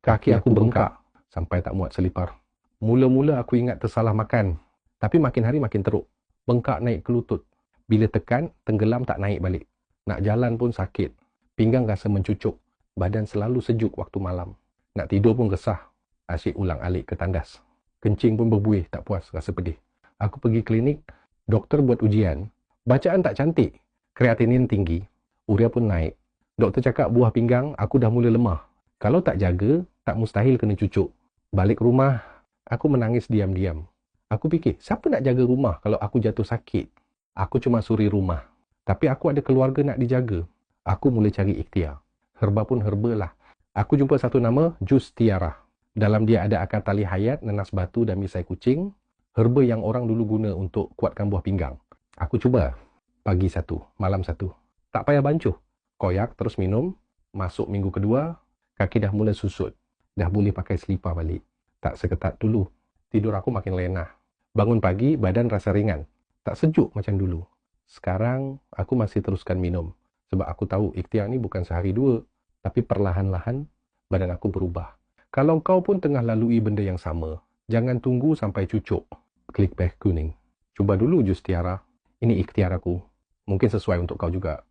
Kaki aku bengkak sampai tak muat selipar. Mula-mula aku ingat tersalah makan, tapi makin hari makin teruk. Bengkak naik ke lutut. Bila tekan, tenggelam tak naik balik. Nak jalan pun sakit. Pinggang rasa mencucuk. Badan selalu sejuk waktu malam. Nak tidur pun resah. Asyik ulang-alik ke tandas. Kencing pun berbuih, tak puas, rasa pedih. Aku pergi klinik, doktor buat ujian. Bacaan tak cantik. Kreatinin tinggi. Urea pun naik. Doktor cakap buah pinggang aku dah mula lemah. Kalau tak jaga, tak mustahil kena cucuk. Balik rumah, aku menangis diam-diam. Aku fikir, siapa nak jaga rumah kalau aku jatuh sakit? Aku cuma suri rumah. Tapi aku ada keluarga nak dijaga. Aku mula cari ikhtiar. Herba pun herba lah. Aku jumpa satu nama, Jus Tiara. Dalam dia ada akar tali hayat, nanas batu dan misai kucing. Herba yang orang dulu guna untuk kuatkan buah pinggang. Aku cuba. Pagi satu, malam satu. Tak payah bancuh. Koyak terus minum. Masuk minggu kedua, kaki dah mula susut. Dah boleh pakai selipar balik. Tak seketat dulu. Tidur aku makin lenah. Bangun pagi, badan rasa ringan. Tak sejuk macam dulu. Sekarang, aku masih teruskan minum. Sebab aku tahu ikhtiar ni bukan sehari dua. Tapi perlahan-lahan, badan aku berubah. Kalau kau pun tengah lalui benda yang sama, jangan tunggu sampai cucuk. Klik bel kuning. Cuba dulu Jus Tiara. Ini ikhtiar aku. Mungkin sesuai untuk kau juga.